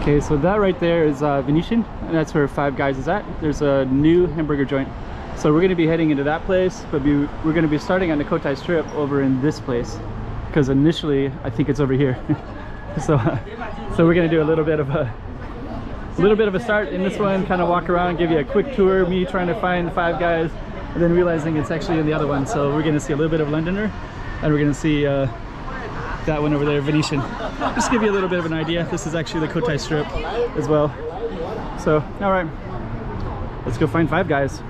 Okay, so that right there is Venetian, and that's where Five Guys is at. There's a new hamburger joint. So we're going to be heading into that place, but we're going to be starting on the Cotai Strip over in this place, because initially I think it's over here. so we're going to do a little bit of a start in this one, kind of walk around, give you a quick tour, me trying to find Five Guys, and then realizing it's actually in the other one. So we're going to see a little bit of Londoner, and we're going to see that one over there, Venetian. Just give you a little bit of an idea. This is actually the Cotai Strip as well. So, all right, let's go find Five Guys.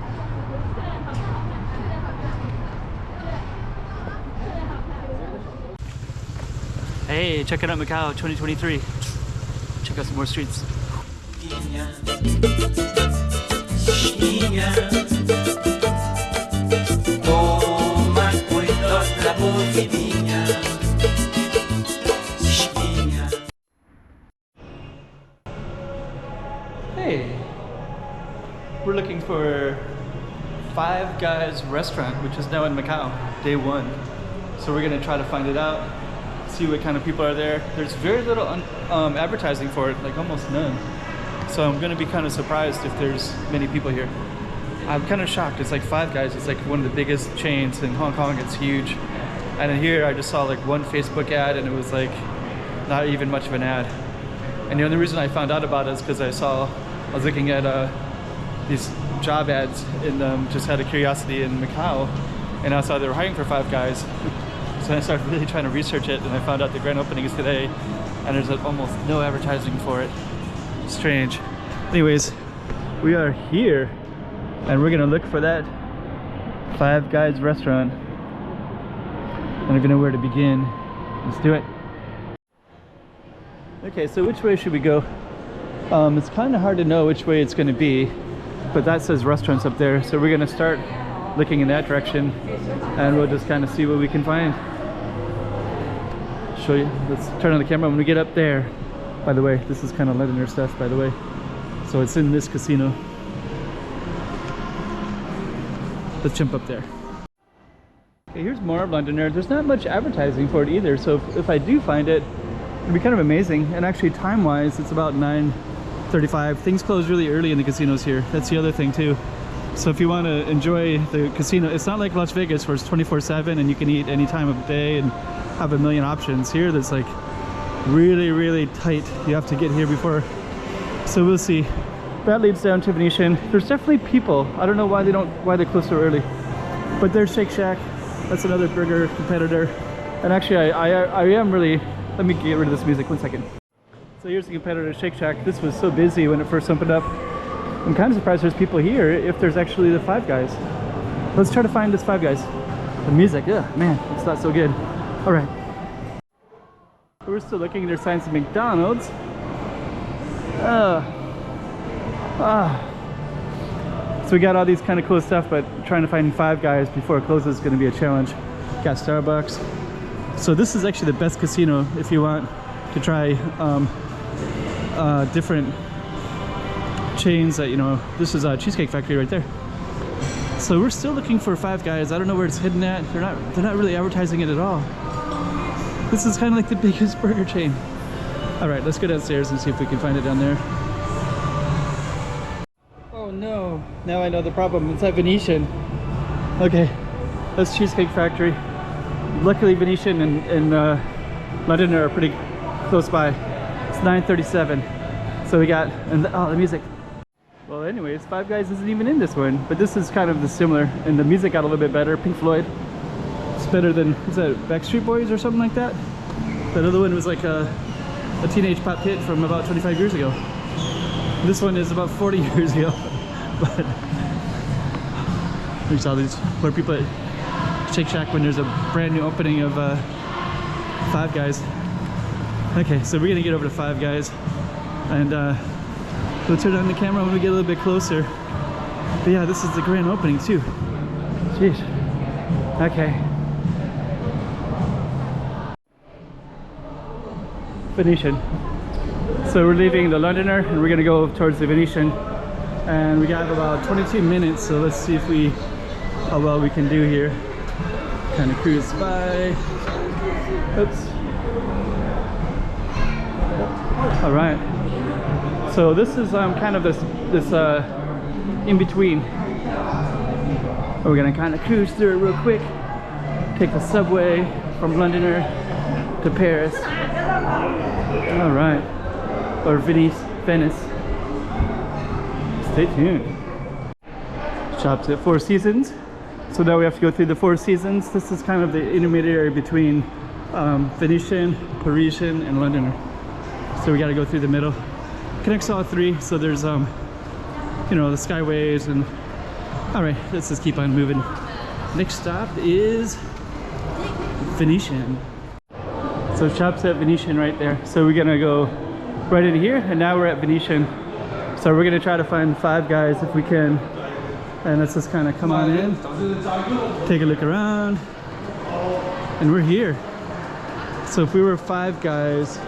Hey, checking out Macau 2023. Check out some more streets. Hey, we're looking for Five Guys restaurant, which is now in Macau, day one. So we're gonna try to find it out, see what kind of people are there. There's very little advertising for it, like almost none. So I'm gonna be kind of surprised if there's many people here. I'm kind of shocked. It's like Five Guys, it's like one of the biggest chains in Hong Kong. It's huge. And in here I just saw like one Facebook ad, and it was like not even much of an ad. And the only reason I found out about it is because I was looking at these job ads and just out of curiosity in Macau, and I saw they were hiring for Five Guys. So I started really trying to research it, and I found out the grand opening is today, and there's almost no advertising for it. Strange. Anyways, we are here, and we're gonna look for that Five Guys restaurant. I don't even know where to begin. Let's do it. Okay, so which way should we go? It's kind of hard to know which way it's going to be, but that says restaurants up there, so we're going to start looking in that direction, and we'll just kind of see what we can find. Show you. Let's turn on the camera when we get up there. By the way, this is kind of Londoner stuff, by the way. So it's in this casino. Let's jump up there. Okay, here's more of Londoner. There's not much advertising for it either, so if I do find it, it'll be kind of amazing. And actually time-wise, it's about 9:35. Things close really early in the casinos here. That's the other thing too. So if you want to enjoy the casino, it's not like Las Vegas where it's 24/7 and you can eat any time of day and have a million options. Here that's like really tight. You have to get here before. So we'll see. That leads down to Venetian. There's definitely people. I don't know why they close so early. But there's Shake Shack. That's another burger competitor. And actually I am really, let me get rid of this music, 1 second. So here's the competitor, Shake Shack. This was so busy when it first opened up. I'm kind of surprised there's people here if there's actually the Five Guys. Let's try to find this Five Guys. The music, man, it's not so good. All right. We're still looking, there's signs of McDonald's. So we got all these kind of cool stuff, but trying to find Five Guys before it closes is going to be a challenge. Got Starbucks. So this is actually the best casino if you want to try different chains that, you know, this is a Cheesecake Factory right there. So we're still looking for Five Guys. I don't know where it's hidden at. They're not really advertising it at all. This is kind of like the biggest burger chain. All right, let's go downstairs and see if we can find it down there. Oh no, now I know the problem. It's at Venetian. Okay, that's Cheesecake Factory. Luckily Venetian and London are pretty close by. It's 9:37. So we got, and the music. Well anyways, Five Guys isn't even in this one, but this is kind of the similar, and the music got a little bit better. Pink Floyd. It's better than, is that Backstreet Boys or something like that? That other one was like a teenage pop hit from about 25 years ago. This one is about 40 years ago. But there's all these poor people at Shake Shack when there's a brand new opening of Five Guys. Okay, so we're gonna get over to Five Guys, and we'll turn on the camera when we get a little bit closer. But yeah, this is the grand opening too. Jeez. Okay. Venetian. So we're leaving the Londoner and we're gonna go towards the Venetian, and we got about 22 minutes, so let's see how well we can do here. Kind of cruise by. Oops. All right. So this is kind of this in between. We're gonna kind of cruise through it real quick. Take the subway from Londoner to Paris. All right, or Venice. Stay tuned. Shops at Four Seasons. So now we have to go through the Four Seasons. This is kind of the intermediary between Venetian, Parisian, and Londoner. So we got to go through the middle. Connects all three. So there's you know, the skyways and. All right, let's just keep on moving. Next stop is Venetian. So shops at Venetian right there. So we're gonna go right in here, and now we're at Venetian. So we're gonna try to find Five Guys if we can. And let's just kind of come on in, take a look around, and we're here. So if we were Five Guys,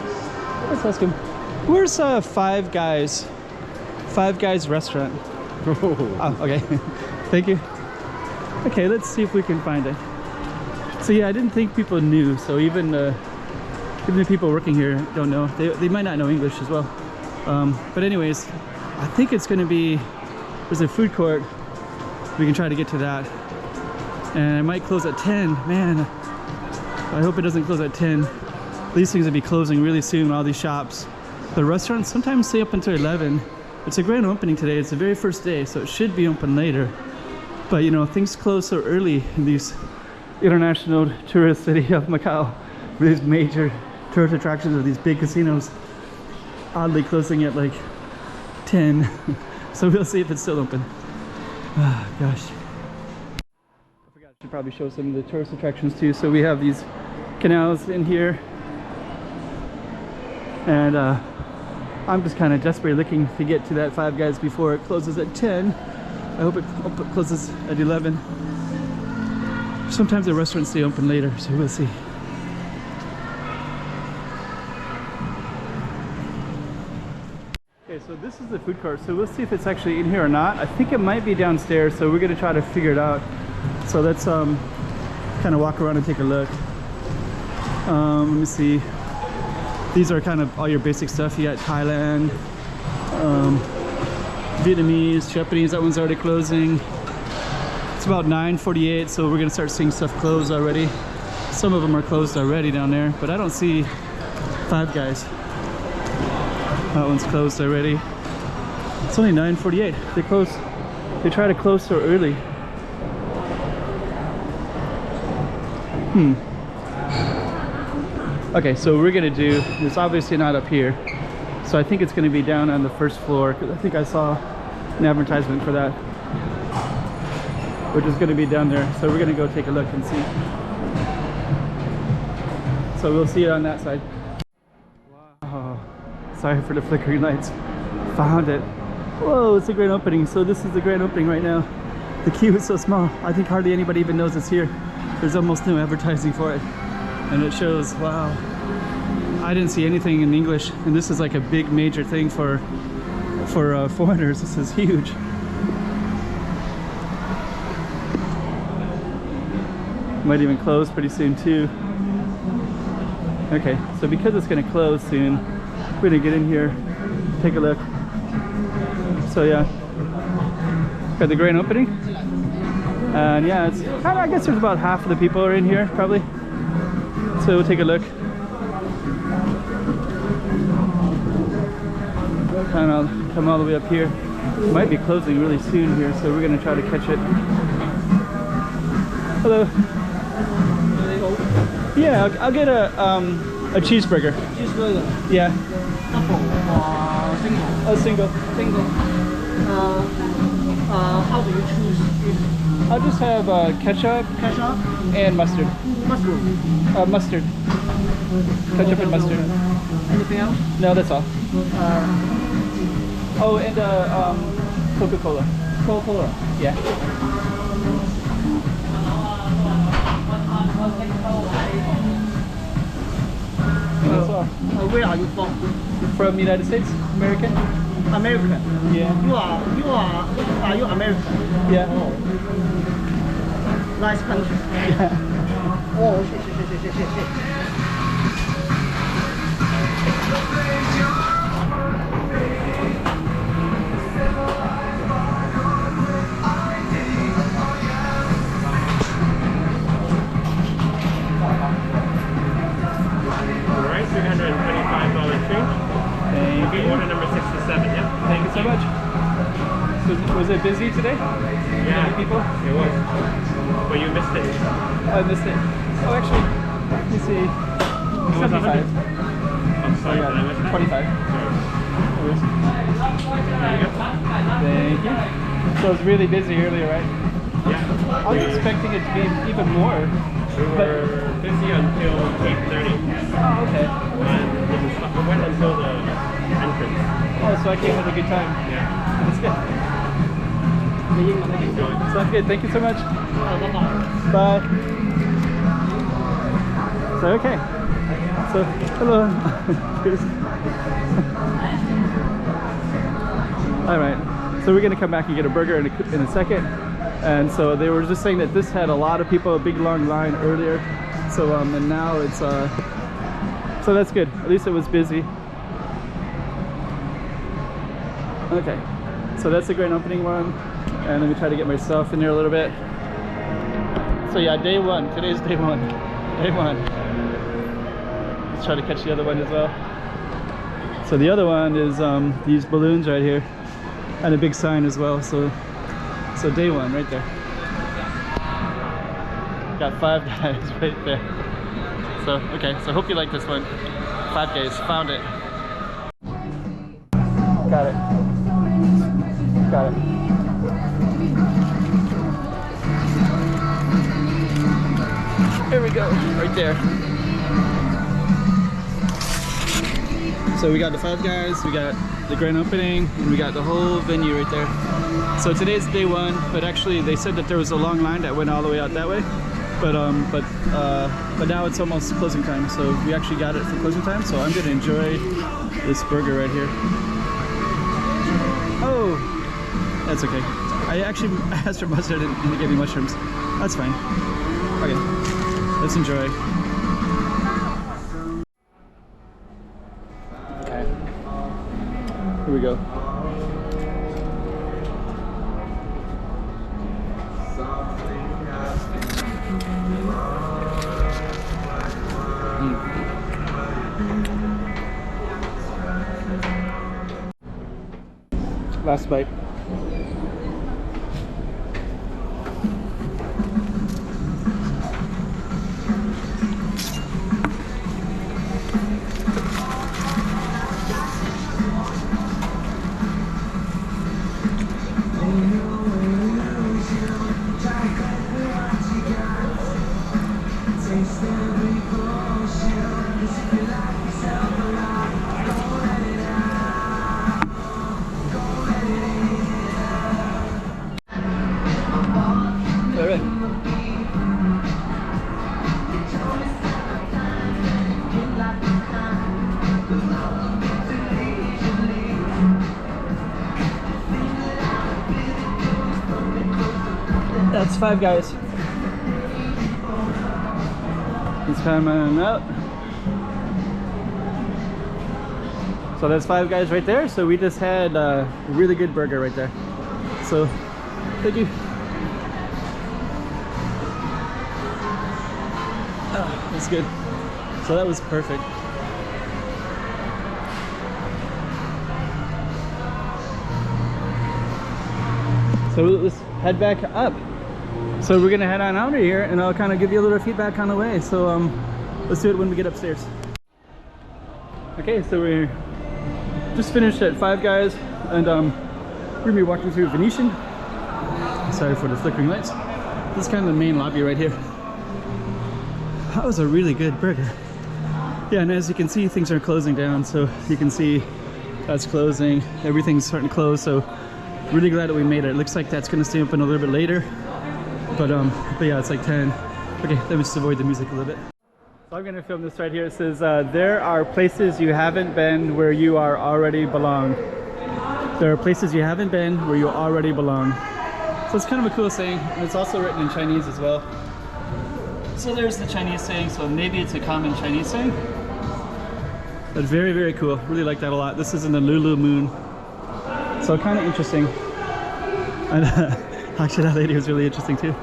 let's ask him, where's Five Guys? Five Guys restaurant. Oh, okay. Thank you. Okay, let's see if we can find it. So yeah, I didn't think people knew. So even the people working here don't know. They might not know English as well. But anyways, I think it's gonna be, there's a food court. We can try to get to that. And it might close at 10. Man, I hope it doesn't close at 10. These things will be closing really soon, all these shops. The restaurants sometimes stay up until 11. It's a grand opening today. It's the very first day, so it should be open later. But you know, things close so early in these international tourist city of Macau. These major tourist attractions of these big casinos. Oddly closing at like 10. So we'll see if it's still open. Ah, gosh. I forgot to probably show some of the tourist attractions too. So we have these canals in here. And I'm just kind of desperately looking to get to that Five Guys before it closes at 10. I hope it closes at 11. Sometimes the restaurants stay open later, so we'll see. Okay, so this is the food court, so we'll see if it's actually in here or not. I think it might be downstairs, so we're gonna try to figure it out. So let's kind of walk around and take a look. Let me see. These are kind of all your basic stuff. You got Thailand, Vietnamese, Japanese. That one's already closing. It's about 9:48, so we're gonna start seeing stuff close already. Some of them are closed already down there, but I don't see Five Guys. That one's closed already. It's only 9:48. They close. They try to close so early. Okay, so we're gonna do, it's obviously not up here. So I think it's gonna be down on the first floor, because I think I saw an advertisement for that, which is gonna be down there. So we're gonna go take a look and see. So we'll see it on that side. Wow, sorry for the flickering lights. Found it. Whoa, it's a grand opening. So this is the grand opening right now. The queue is so small. I think hardly anybody even knows it's here. There's almost no advertising for it. And it shows, wow, I didn't see anything in English, and this is like a big major thing for foreigners. This is huge. Might even close pretty soon too. Okay, so because it's gonna close soon, we're gonna get in here, take a look. So yeah, got the grand opening, and yeah, it's kind of, I guess there's about half of the people are in here probably. So we'll take a look. Kind of come all the way up here. Might be closing really soon here, so we're gonna try to catch it. Hello. Yeah, I'll get a cheeseburger. Cheeseburger. Yeah. Double or single? A single. Single. How do you choose? I'll just have ketchup Ketchup? and mustard. Mushroom? Mustard. Ketchup and mustard. Anything else? No, that's all. Oh, and Coca-Cola. Coca-Cola. Yeah. That's all. Where are you from? From the United States? American? American. Yeah. Are you American? Yeah. Oh. Nice country. Yeah. Oh, shit. order number 67, yeah. Thank you so much. Was it busy today? Yeah, Many people? it was. But you missed it. Oh, I missed it. Oh, actually, let me see. 75. I'm sorry, Oh, did I miss that? 25. There you go. Thank you. So it's really busy earlier, right? Yeah. I was expecting it to be even more. We were busy until 8:30. Oh, okay. And we went until the entrance. Oh, so I came at a good time. Yeah. That's good. Sounds good. Thank you so much. Bye. So, okay. So, hello. All right. So we're going to come back and get a burger in a second. And so they were just saying that this had a lot of people, a big long line earlier. So, and now it's, so that's good. At least it was busy. Okay. So that's the grand opening one. And let me try to get myself in there a little bit. So yeah, day one. Today's day one. Day one. Let's try to catch the other one as well. So the other one is these balloons right here. And a big sign as well. So day one right there. Got 5 guys right there. So, okay. So hope you like this one. 5 guys. Found it. Got it. Got it. Here we go, right there. So we got the 5 guys, we got the grand opening, and we got the whole venue right there. So today's day one, but actually they said that there was a long line that went all the way out that way. But now it's almost closing time, so we actually got it for closing time. So I'm gonna enjoy this burger right here. Oh, that's okay. I actually asked for mustard and they gave me mushrooms. That's fine. Okay, let's enjoy. Okay, here we go. Last bite. That's 5 guys. It's coming out. So that's 5 guys right there. So we just had a really good burger right there. So thank you. Oh, that's good. So that was perfect. So let's head back up. So we're gonna head on out of here and I'll kind of give you a little feedback on the way. So let's do it when we get upstairs. Okay, so we're just finished at 5 guys and we're gonna be walking through Venetian. Sorry for the flickering lights. This is kind of the main lobby right here. That was a really good burger. Yeah, and as you can see, things are closing down. So you can see that's closing. Everything's starting to close. So really glad that we made it. It looks like that's gonna stay open a little bit later. But yeah, it's like 10. Okay, let me just avoid the music a little bit. So I'm gonna film this right here. It says, there are places you haven't been where you are already belong. There are places you haven't been where you already belong. So it's kind of a cool saying, and it's also written in Chinese as well. So there's the Chinese saying, so maybe it's a common Chinese saying. But very, very cool. Really like that a lot. This is in the Lulu Moon. So kind of interesting. And actually that lady was really interesting too.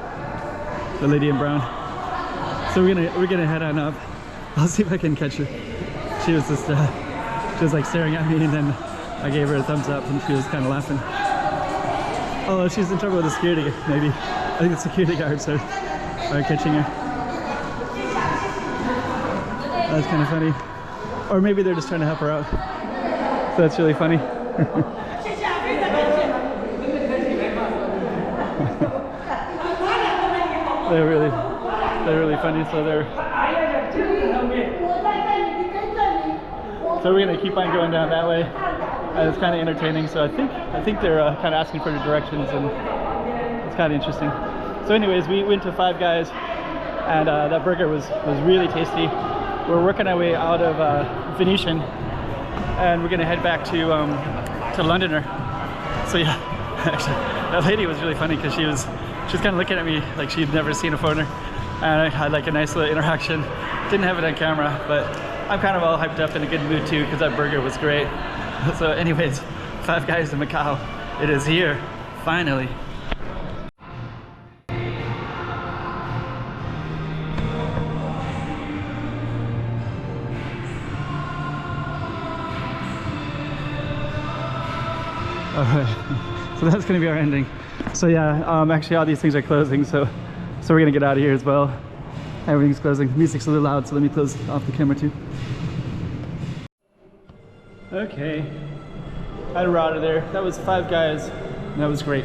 The lady in brown. So we're gonna head on up. I'll see if I can catch her. She was just she was like staring at me and then I gave her a thumbs up and she was kind of laughing. Oh, she's in trouble with the security, maybe. I think the security guards are catching her. That's kind of funny. Or maybe they're just trying to help her out. So that's really funny. They're really funny. So we're gonna keep on going down that way. It's kind of entertaining. So I think they're kind of asking for the directions, and it's kind of interesting. So anyways, we went to Five Guys, and that burger was really tasty. We're working our way out of Venetian, and we're gonna head back to Londoner. So yeah, actually, that lady was really funny because she was kind of looking at me like she'd never seen a foreigner, and I had like a nice little interaction. Didn't have it on camera, but I'm kind of all hyped up in a good mood too because that burger was great. So anyways, Five Guys in Macau, it is here, finally. Alright, so that's gonna be our ending. So yeah, actually all these things are closing, so we're gonna get out of here as well. Everything's closing. Music's a little loud, so let me close off the camera too. Okay, we're out of there. That was Five Guys, and that was great.